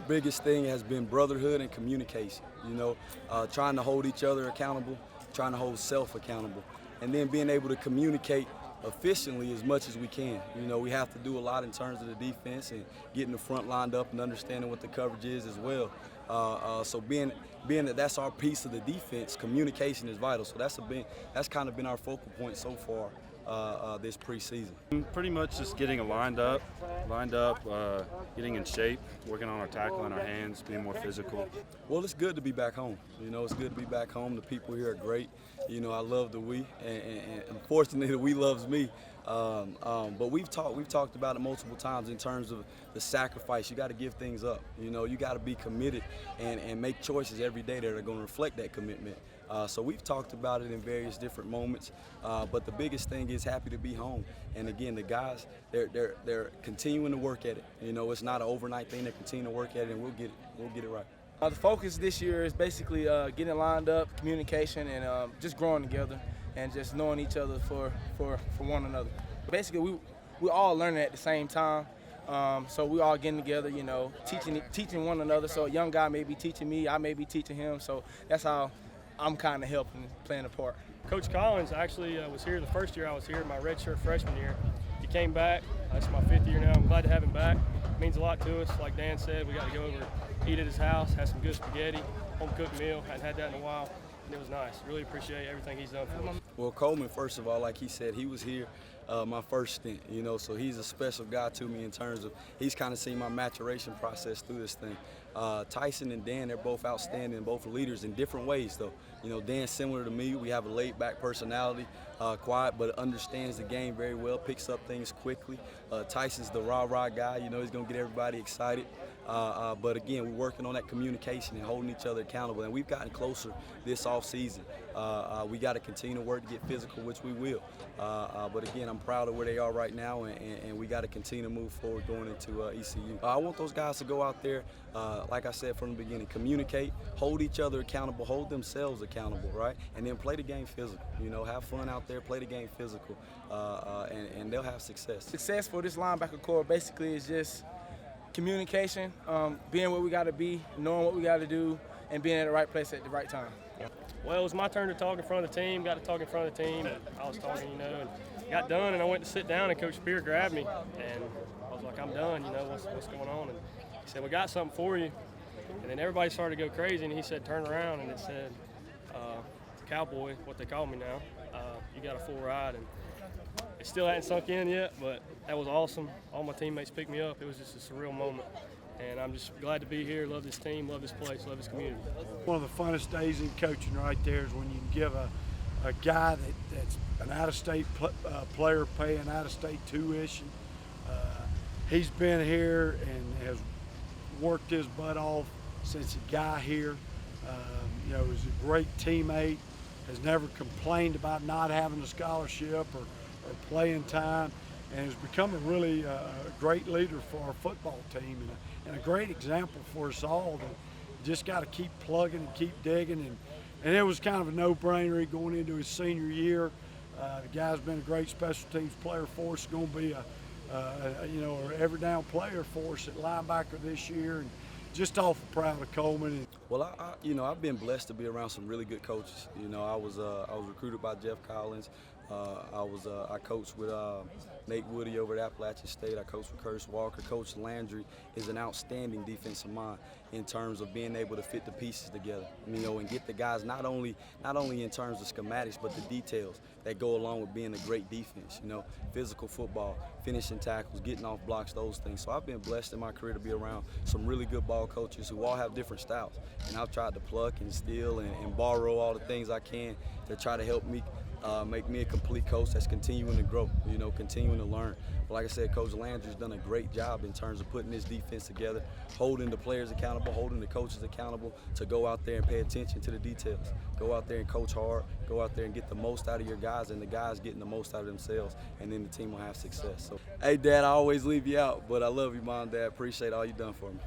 biggest thing has been brotherhood and communication, trying to hold each other accountable, trying to hold self accountable, and then being able to communicate efficiently as much as we can. We have to do a lot in terms of the defense and getting the front lined up and understanding what the coverage is as well. So being that that's our piece of the defense, communication is vital. So that's kind of been our focal point so far this preseason. Pretty much just getting lined up, getting in shape, working on our tackle and our hands, being more physical. Well, it's good to be back home. It's good to be back home. The people here are great. I love the we, and unfortunately the we loves me. But we've talked about it multiple times in terms of the sacrifice. You got to give things up. You got to be committed and make choices every day that are going to reflect that commitment. So we've talked about it in various different moments. But the biggest thing is happy to be home. And again, the guys, they're continuing to work at it. It's not an overnight thing. They continue to work at it, and we'll get it right. The focus this year is basically getting lined up, communication, and just growing together and just knowing each other for one another. Basically, we all learning at the same time. So we all getting together, teaching one another. So a young guy may be teaching me, I may be teaching him. So that's how I'm kind of helping, playing a part. Coach Collins actually was here the first year I was here, my redshirt freshman year. He came back. It's my 5th year now. I'm glad to have him back. It means a lot to us. Like Dan said, we got to go over, eat at his house, have some good spaghetti, home-cooked meal. Hadn't had that in a while, and it was nice. Really appreciate everything he's done for us. Well, Coleman, first of all, like he said, he was here my first stint, so he's a special guy to me in terms of he's kind of seen my maturation process through this thing. Tyson and Dan, they're both outstanding, both leaders in different ways, though. Dan's similar to me. We have a laid-back personality, quiet, but understands the game very well, picks up things quickly. Tyson's the rah-rah guy. He's going to get everybody excited. But again, we're working on that communication and holding each other accountable, and we've gotten closer this offseason. We got to continue to work to get physical, which we will. But again, I'm proud of where they are right now, and we got to continue to move forward going into ECU. I want those guys to go out there, like I said from the beginning, communicate, hold each other accountable, hold themselves accountable, right? And then play the game physical. Have fun out there, play the game physical, and they'll have success. Success for this linebacker core basically is just communication, being where we got to be, knowing what we got to do, and being at the right place at the right time. Well, it was my turn to talk in front of the team. Got to talk in front of the team. I was talking, and got done, and I went to sit down, and Coach Spear grabbed me, and I was like, I'm done, what's going on? And he said, we got something for you. And then everybody started to go crazy, and he said, turn around, and it said, Cowboy, what they call me now, you got a full ride. And it still hadn't sunk in yet, but that was awesome. All my teammates picked me up. It was just a surreal moment. And I'm just glad to be here, love this team, love this place, love this community. One of the funnest days in coaching right there is when you can give a guy that's an out-of-state player paying out-of-state tuition. He's been here and has worked his butt off since he got here. He's a great teammate, has never complained about not having a scholarship or playing time, and has become a really great leader for our football team and a great example for us all. That just got to keep plugging and keep digging, and it was kind of a no-brainer going into his senior year. The guy's been a great special teams player for us. Going to be an every down player for us at linebacker this year, and just awful proud of Coleman. Well, I've been blessed to be around some really good coaches. I was recruited by Jeff Collins. I coached with Nate Woody over at Appalachian State. I coached with Curtis Walker. Coach Landry is an outstanding defensive mind in terms of being able to fit the pieces together, and get the guys not only in terms of schematics, but the details that go along with being a great defense. Physical football, finishing tackles, getting off blocks, those things. So I've been blessed in my career to be around some really good ball coaches who all have different styles, and I've tried to pluck and steal and borrow all the things I can to try to help me make me a complete coach that's continuing to grow, continuing to learn. But like I said, Coach Landry's done a great job in terms of putting this defense together, holding the players accountable, holding the coaches accountable to go out there and pay attention to the details. Go out there and coach hard, go out there and get the most out of your guys, and the guys getting the most out of themselves, and then the team will have success. So, hey, Dad, I always leave you out, but I love you, Mom, Dad. Appreciate all you've done for me.